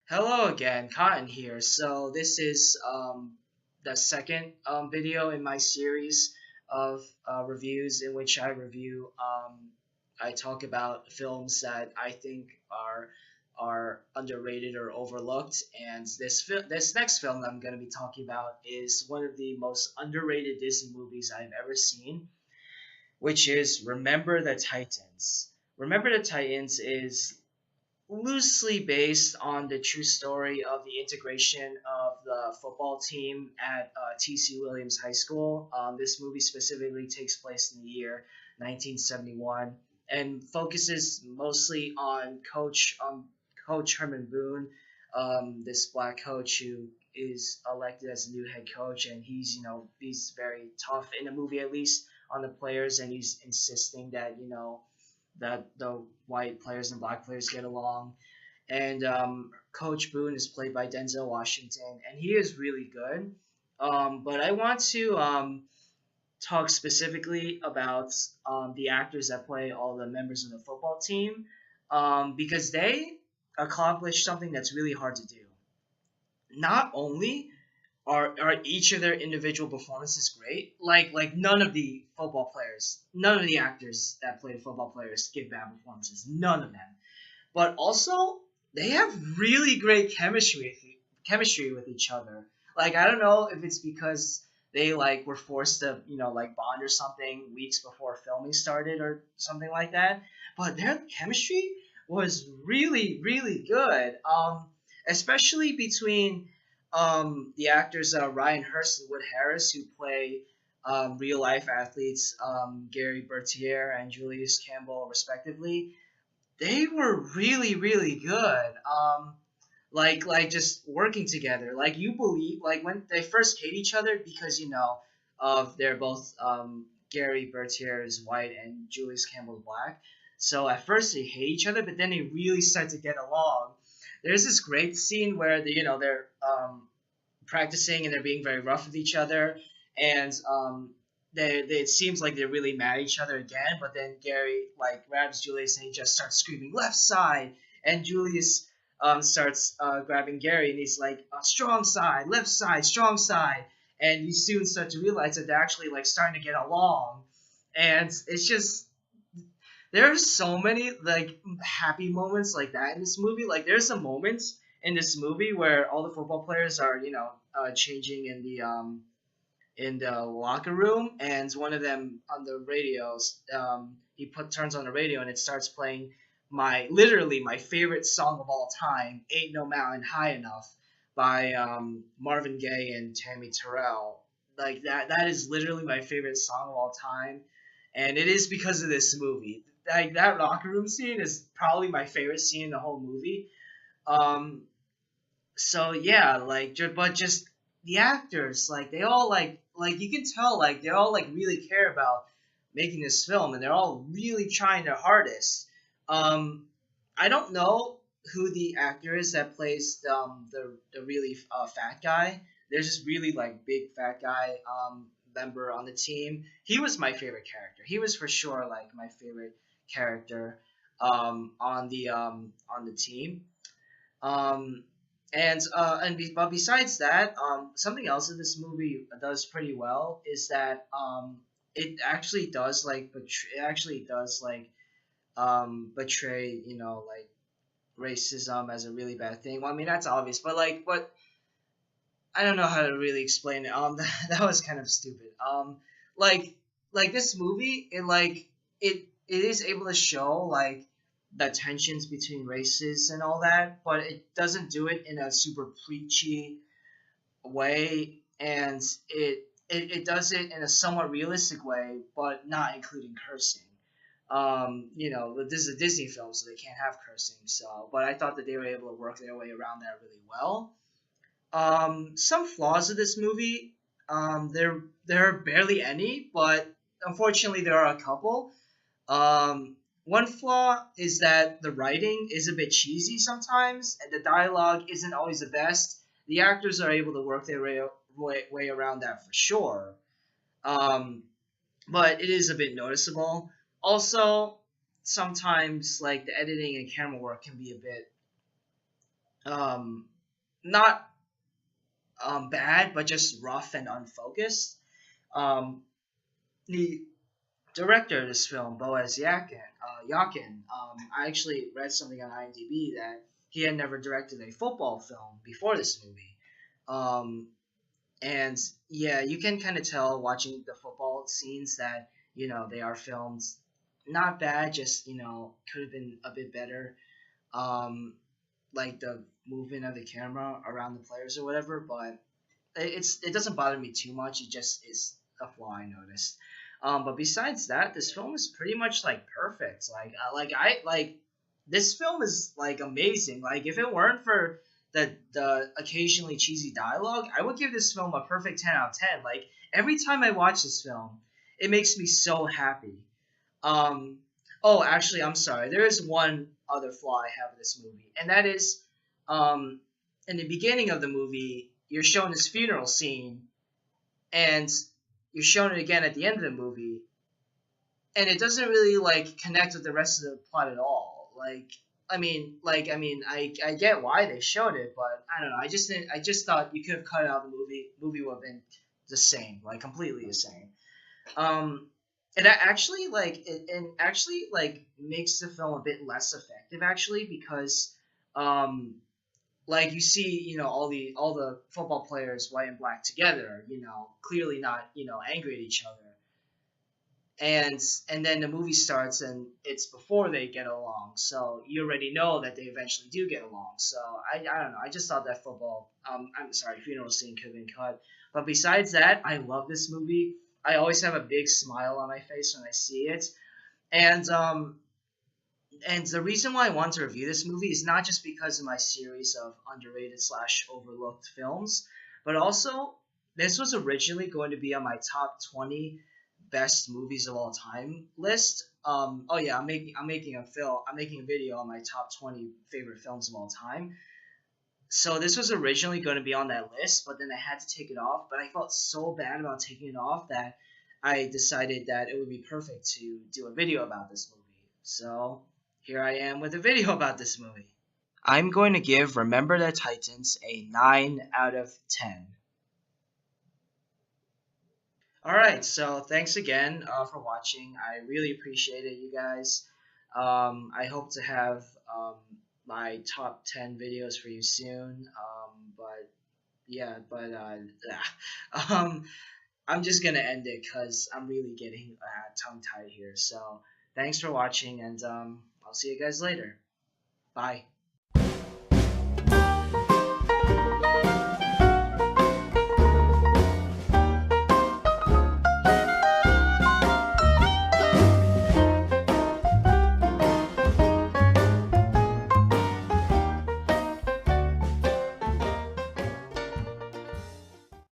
Hello again, Cotton here. So this is the second video in my series of reviews in which I talk about films that I think are underrated or overlooked. And this next film that I'm going to be talking about is one of the most underrated Disney movies I've ever seen, which is Remember the Titans. Remember the Titans is loosely based on the true story of the integration of the football team at T.C. Williams High School. This movie specifically takes place in the year 1971 and focuses mostly on Coach Herman Boone, this black coach who is elected as the new head coach, and he's very tough in the movie, at least on the players, and he's insisting that that the white players and black players get along. And Coach Boone is played by Denzel Washington, and he is really good. But I want to talk specifically about the actors that play all the members of the football team, because they accomplish something that's really hard to do. Not only are each of their individual performances great, like none of the football players, none of the actors that play football players give bad performances, none of them. But also they have really great chemistry with each other. Like, I don't know if it's because they were forced to bond or something weeks before filming started or something like that, but their chemistry was really good. Especially between the actors Ryan Hurst and Wood Harris, who play real life athletes, Gary Bertier and Julius Campbell respectively. They were really good. Like just working together. Like, you believe, like, when they first hate each other because of they're both Gary Bertier is white and Julius Campbell is black. So at first they hate each other, but then they really start to get along. There's this great scene where they're practicing and they're being very rough with each other, and it seems like they're really mad at each other again. But then Gary grabs Julius and he just starts screaming left side, and Julius starts grabbing Gary and he's like, strong side, left side, strong side, and you soon start to realize that they're actually starting to get along, and it's just. There are so many happy moments like that in this movie. Like, there's a moment in this movie where all the football players are changing in the locker room, and one of them on the radios turns on the radio and it starts playing literally my favorite song of all time, "Ain't No Mountain High Enough" by Marvin Gaye and Tammy Terrell. Like, that is literally my favorite song of all time, and it is because of this movie. Like, that locker room scene is probably my favorite scene in the whole movie. So yeah, but just the actors, they all you can tell they all really care about making this film, and they're all really trying their hardest. I don't know who the actor is that plays the really fat guy. There's this really big fat guy member on the team. He was my favorite character. He was for sure my favorite character on the team. But besides that, something else that this movie does pretty well is that it actually does betray racism as a really bad thing. Well, I mean, that's obvious, but I don't know how to really explain it. That was kind of stupid. This movie, it is able to show the tensions between races and all that, but it doesn't do it in a super preachy way, and it does it in a somewhat realistic way, but not including cursing. This is a Disney film, so they can't have cursing. So, but I thought that they were able to work their way around that really well. Some flaws of this movie, there are barely any, but unfortunately there are a couple. One flaw is that the writing is a bit cheesy sometimes, and the dialogue isn't always the best. The actors are able to work their way around that for sure, but it is a bit noticeable. Also, sometimes the editing and camera work can be a bit um, not bad, but just rough and unfocused. Um, the director of this film, Boaz Yakin, I actually read something on IMDb that he had never directed a football film before this movie. Um, and yeah, you can kind of tell watching the football scenes that, they are filmed not bad, just, could have been a bit better. Um, like the movement of the camera around the players or whatever, but it doesn't bother me too much. It just is a flaw I noticed. But besides that, this film is pretty much like perfect. Like this film is like amazing. Like if it weren't for the occasionally cheesy dialogue, I would give this film a perfect 10 out of 10. Like every time I watch this film, it makes me so happy. Um, oh, actually, I'm sorry. There is one other flaw I have with this movie, and that is, um, in the beginning of the movie, you're shown this funeral scene, and you're shown it again at the end of the movie, and it doesn't really like connect with the rest of the plot at all. I get why they showed it, but I don't know. I just thought you could have cut out the movie. Movie would have been the same, like completely the same. Um, it actually makes the film a bit less effective actually because um like you see, all the football players white and black together, clearly not, angry at each other. And then the movie starts and it's before they get along. So you already know that they eventually do get along. So I don't know. I just thought that I'm sorry, funeral scene could have been cut. But besides that, I love this movie. I always have a big smile on my face when I see it. And the reason why I want to review this movie is not just because of my series of underrated slash overlooked films, but also this was originally going to be on my top 20 best movies of all time list. Oh yeah, I'm making a video on my top 20 favorite films of all time. So this was originally going to be on that list, but then I had to take it off. But I felt so bad about taking it off that I decided that it would be perfect to do a video about this movie. So here I am with a video about this movie. I'm going to give Remember the Titans a 9 out of 10. Alright, so thanks again for watching. I really appreciate it, you guys. I hope to have my top 10 videos for you soon. But yeah, but um, I'm just gonna end it because I'm really getting tongue tied here. So thanks for watching, and I'll see you guys later. Bye.